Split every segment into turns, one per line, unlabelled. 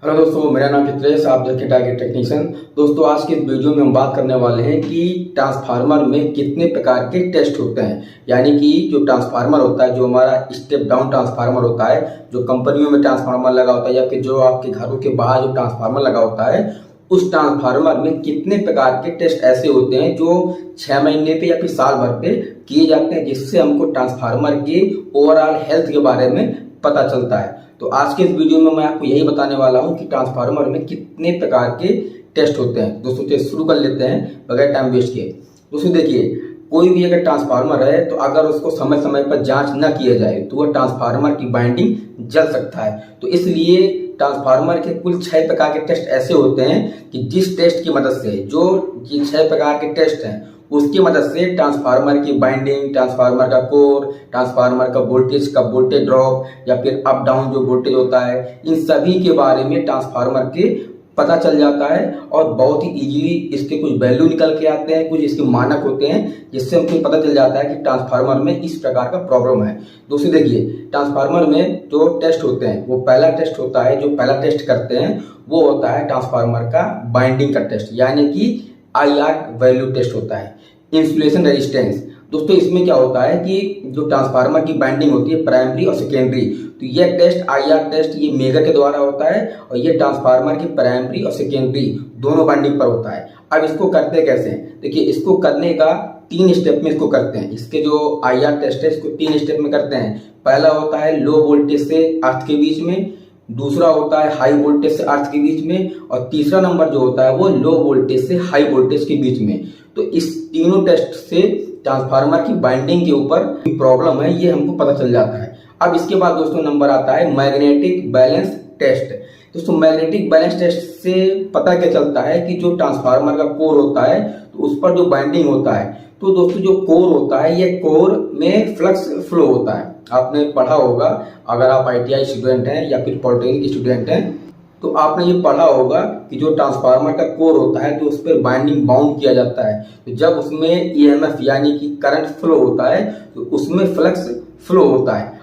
Hello दोस्तों, मेरा नाम चित्रेश, आप देखें टारगेट टेक्नीशियन। दोस्तों, आज के इस वीडियो में हम बात करने वाले हैं कि ट्रांसफार्मर में कितने प्रकार के टेस्ट होते हैं। यानी कि जो ट्रांसफार्मर होता है, जो हमारा स्टेप डाउन ट्रांसफार्मर होता है, जो कंपनियों में ट्रांसफार्मर लगा होता है या फिर जो आपके घरों के बाहर जो ट्रांसफार्मर लगा होता है, उस ट्रांसफार्मर में कितने प्रकार के टेस्ट ऐसे होते हैं जो 6 महीने पे या फिर साल भर पे किए जाते हैं, जिससे हमको ट्रांसफार्मर के ओवरऑल हेल्थ के बारे में पता चलता है। तो आज के इस वीडियो में मैं आपको यही बताने वाला हूं कि ट्रांसफार्मर में कितने प्रकार के टेस्ट होते हैं। दोस्तों, तो शुरू कर लेते हैं बगैर टाइम वेस्ट किए। दोस्तों देखिए, कोई भी अगर ट्रांसफार्मर है तो अगर उसको समय समय पर जांच न किया जाए तो वह ट्रांसफार्मर की बाइंडिंग जल सकता है। तो इसलिए ट्रांसफार्मर के कुल 6 प्रकार के टेस्ट ऐसे होते हैं कि जिस टेस्ट की मदद से, जो 6 प्रकार के टेस्ट हैं उसकी मदद से ट्रांसफार्मर की बाइंडिंग, ट्रांसफार्मर का कोर, ट्रांसफार्मर का वोल्टेज ड्रॉप या फिर अप डाउन जो वोल्टेज होता है, इन सभी के बारे में ट्रांसफार्मर के पता चल जाता है। और बहुत ही इजीली इसके कुछ वैल्यू निकल के आते हैं, कुछ इसके मानक होते हैं, जिससे हमको पता चल जाता है कि ट्रांसफार्मर में इस प्रकार का प्रॉब्लम है। दोस्तों देखिए, ट्रांसफार्मर में जो टेस्ट होते हैं, वो पहला टेस्ट होता है, जो पहला टेस्ट करते हैं वो होता है ट्रांसफार्मर का बाइंडिंग का टेस्ट, यानी कि IR वैल्यू टेस्ट होता है। इंसुलेशन रेजिस्टेंस, दोस्तों इसमें क्या होता है कि जो ट्रांसफार्मर की बाइंडिंग होती है प्राइमरी और सेकेंडरी, तो यह टेस्ट IR टेस्ट ये मेजर के द्वारा होता है और ये ट्रांसफार्मर की प्राइमरी और सेकेंडरी दोनों बाइंडिंग पर होता है। अब इसको करते कैसे हैं? देखिए, इसको करने का 3 स्टेप में इसको करते हैं। इसके जो IR टेस्ट है इसको 3 स्टेप में करते हैं। पहला होता है लो वोल्टेज से अर्थ के बीच में, दूसरा होता है हाई वोल्टेज से अर्थ के बीच में, और तीसरा नंबर जो होता है वो लो वोल्टेज से हाई वोल्टेज के बीच में। तो इस तीनों टेस्ट से ट्रांसफार्मर की बाइंडिंग के ऊपर प्रॉब्लम है ये हमको पता चल जाता है। अब इसके बाद दोस्तों नंबर आता है मैग्नेटिक बैलेंस टेस्ट। दोस्तों, मैग्नेटिक बैलेंस टेस्ट से पता क्या चलता है कि जो ट्रांसफार्मर का कोर होता है तो उस पर जो बाइंडिंग होता है, तो दोस्तों जो कोर होता है ये कोर में फ्लक्स फ्लो होता है। आपने पढ़ा होगा, अगर आप ITI स्टूडेंट हैं या फिर पॉलिटेक्निक स्टूडेंट हैं तो आपने ये पढ़ा होगा कि जो ट्रांसफार्मर का कोर होता है तो उस पर बाइंडिंग बाउंड किया जाता है। तो जब उसमें EMF यानी कि करंट फ्लो होता है तो उसमें फ्लक्स फ्लो होता है।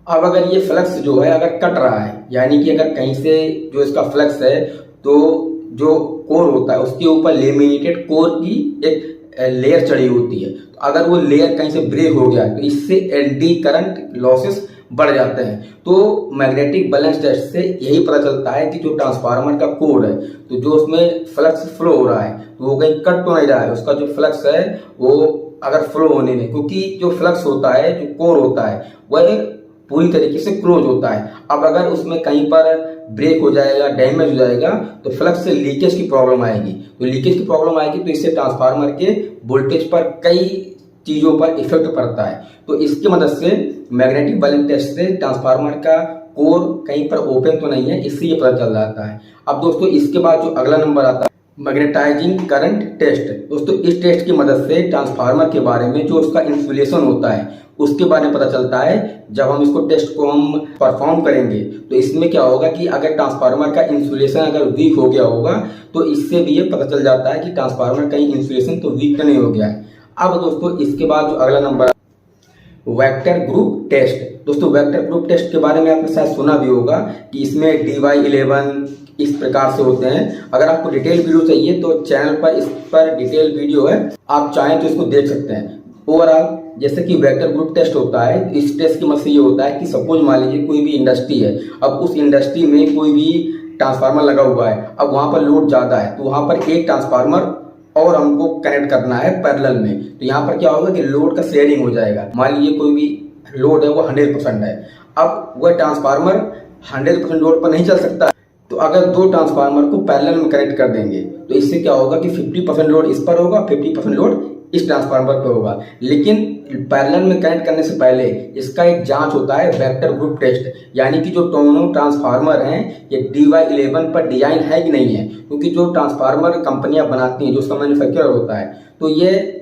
अब अगर ये फ्लक्स जो है अगर कट रहा है, यानी कि अगर कहीं से जो इसका फ्लक्स है तो जो कोर होता है उसके ऊपर लेमिनेटेड कोर की एक लेयर चढ़ी होती है, तो अगर वो लेयर कहीं से ब्रेक हो गया तो इससे एडी करंट लॉसेस बढ़ जाते हैं। तो मैग्नेटिक बैलेंस टेस्ट से यही पता चलता है कि जो ट्रांसफार्मर का कोर है तो जो उसमें फ्लक्स फ्लो हो रहा है तो वो कहीं कट तो नहीं रहा है, उसका जो फ्लक्स है वो अगर फ्लो होने में, क्योंकि जो फ्लक्स होता है, जो कोर होता है वह पूरी तरीके से क्लोज होता है। अब अगर उसमें कहीं पर ब्रेक हो जाएगा, डैमेज हो जाएगा तो फ्लक्स से लीकेज की प्रॉब्लम आएगी। तो लीकेज की प्रॉब्लम आएगी तो इससे ट्रांसफार्मर के वोल्टेज पर कई चीजों पर इफेक्ट पड़ता है। तो इसकी मदद से मैग्नेटिक बैलेंस टेस्ट से ट्रांसफार्मर का कोर कहीं पर ओपन तो नहीं है, इससे ये पता चल जाता है। अब दोस्तों इसके बाद जो अगला नंबर आता है मैग्नेटाइजिंग करंट टेस्ट। दोस्तों इस टेस्ट की मदद से ट्रांसफार्मर के बारे में जो उसका इंसुलेशन होता है उसके बारे में पता चलता है। जब हम इसको टेस्ट को हम परफॉर्म करेंगे तो इसमें क्या होगा कि अगर ट्रांसफार्मर का इंसुलेशन अगर वीक हो गया होगा तो इससे भी ये पता चल जाता है कि ट्रांसफार्मर कहीं इंसुलेशन तो वीक नहीं हो गया है। अब दोस्तों इसके बाद जो अगला नंबर वेक्टर ग्रुप टेस्ट। दोस्तों वेक्टर ग्रुप टेस्ट के बारे में आपने शायद सुना भी होगा कि इसमें DY11 इस प्रकार से होते हैं। अगर आपको डिटेल वीडियो चाहिए तो चैनल पर इस पर डिटेल वीडियो है, आप चाहें तो इसको देख सकते हैं। ओवरऑल जैसे कि वेक्टर ग्रुप टेस्ट होता है, इस टेस्ट की मदद से ये होता है कि सपोज मान लीजिए कोई भी इंडस्ट्री है, अब उस इंडस्ट्री में कोई भी ट्रांसफार्मर लगा हुआ है, अब वहां पर लोड ज्यादा है तो वहां पर एक ट्रांसफार्मर और हमको कनेक्ट करना है पैरेलल में। तो यहाँ पर क्या होगा कि लोड का शेयरिंग हो जाएगा। मान लीजिए कोई भी लोड है वो 100% है, अब वह ट्रांसफार्मर 100% लोड पर नहीं चल सकता। तो अगर 2 ट्रांसफार्मर को पैरेलल में कनेक्ट कर देंगे तो इससे क्या होगा कि 50% लोड इस पर होगा, 50% लोड इस ट्रांसफार्मर पर होगा। लेकिन पैरेलल में कनेक्ट करने से पहले इसका एक जांच होता है वेक्टर ग्रुप टेस्ट, यानी कि जो दोनों ट्रांसफार्मर हैं ये DY11 पर डिजाइन है कि नहीं है, क्योंकि जो ट्रांसफार्मर कंपनियां बनाती हैं, जो उसका मैन्युफैक्चरर होता है, तो ये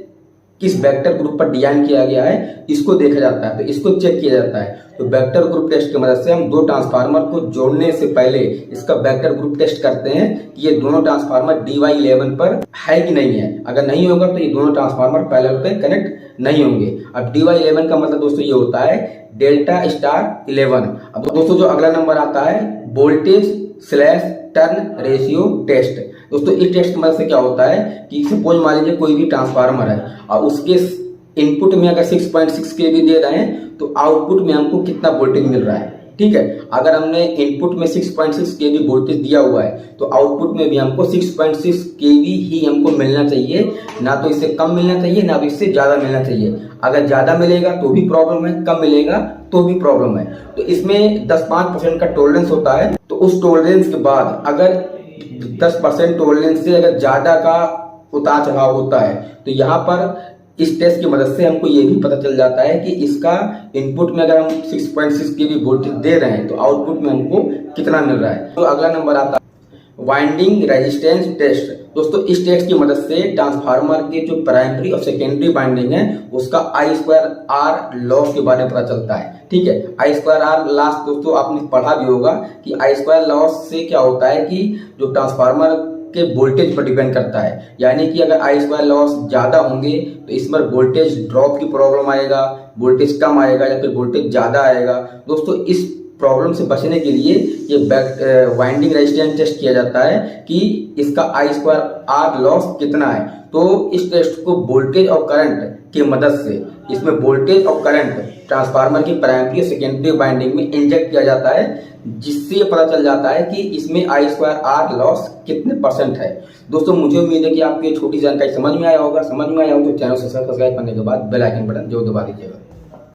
किस वेक्टर ग्रुप पर डिजाइन किया गया है इसको देखा जाता है, तो इसको चेक किया जाता है। तो वेक्टर ग्रुप टेस्ट की मदद से हम 2 ट्रांसफार्मर को जोड़ने से पहले इसका वेक्टर ग्रुप टेस्ट करते हैं कि ये दोनों ट्रांसफार्मर DY11 पर है कि नहीं है। अगर नहीं होगा तो ये दोनों ट्रांसफार्मर पैरेलल पे कनेक्ट नहीं होंगे। अब DY11 का मतलब दोस्तों ये होता है डेल्टा स्टार 11। अब दोस्तों जो अगला नंबर आता है voltage slash turn ratio test. दोस्तों इस टेस्ट की मदद से क्या होता है कि सपोज मान लीजिए कोई भी ट्रांसफार्मर है और उसके इनपुट में अगर 6.6 केवी दे रहे हैं तो आउटपुट में हमको कितना वोल्टेज मिल रहा है। ठीक है, अगर हमने इनपुट में 6.6 केवी वोल्टेज दिया हुआ है तो आउटपुट में भी हमको 6.6 केवी ही हमको मिलना चाहिए, ना तो इससे कम मिलना चाहिए ना तो इससे ज्यादा मिलना चाहिए। अगर ज्यादा मिलेगा तो भी प्रॉब्लम है, कम मिलेगा तो भी प्रॉब्लम है। तो इसमें 10-5% का टॉलरेंस होता है। तो उस टॉलरेंस के बाद अगर 10% टॉलरेंस से अगर ज्यादा का उतार चढ़ाव होता है तो यहाँ पर इस टेस्ट की मदद से हमको ये भी पता चल जाता है कि इसका इनपुट में अगर हम 6.6 केवी वोल्टेज दे रहे हैं तो आउटपुट में हमको कितना मिल रहा है। तो अगला नंबर आता है वाइंडिंग रेजिस्टेंस टेस्ट। दोस्तों इस टेस्ट की मदद से ट्रांसफार्मर के जो प्राइमरी और सेकेंडरी वाइंडिंग है उसका I2R लॉस के बारे में पता चलता है। ठीक है, I2R लॉस दोस्तों आपने पढ़ा भी होगा कि I2 लॉस से क्या होता है कि जो ट्रांसफार्मर के वोल्टेज पर डिपेंड करता है। यानी कि अगर I2 लॉस ज्यादा होंगे तो इसमें वोल्टेज ड्रॉप की प्रॉब्लम आएगा, वोल्टेज कम आएगा या फिर वोल्टेज ज्यादा आएगा। दोस्तों इस प्रॉब्लम से बचने के लिए ये वाइंडिंग रेजिस्टेंस टेस्ट किया जाता है कि इसका I2R लॉस कितना है। तो इस टेस्ट को वोल्टेज और करंट की मदद से, इसमें वोल्टेज और करंट ट्रांसफार्मर की प्राइमरी और सेकेंडरी वाइंडिंग में इंजेक्ट किया जाता है, जिससे ये पता चल जाता है कि इसमें I2R लॉस कितने % है। दोस्तों मुझे उम्मीद है कि आपको ये छोटी जानकारी समझ में आया होगा। समझ में आया हो तो चैनल सब्सक्राइब करने के बाद बेल आइकन बटन जरूर दबा दीजिएगा।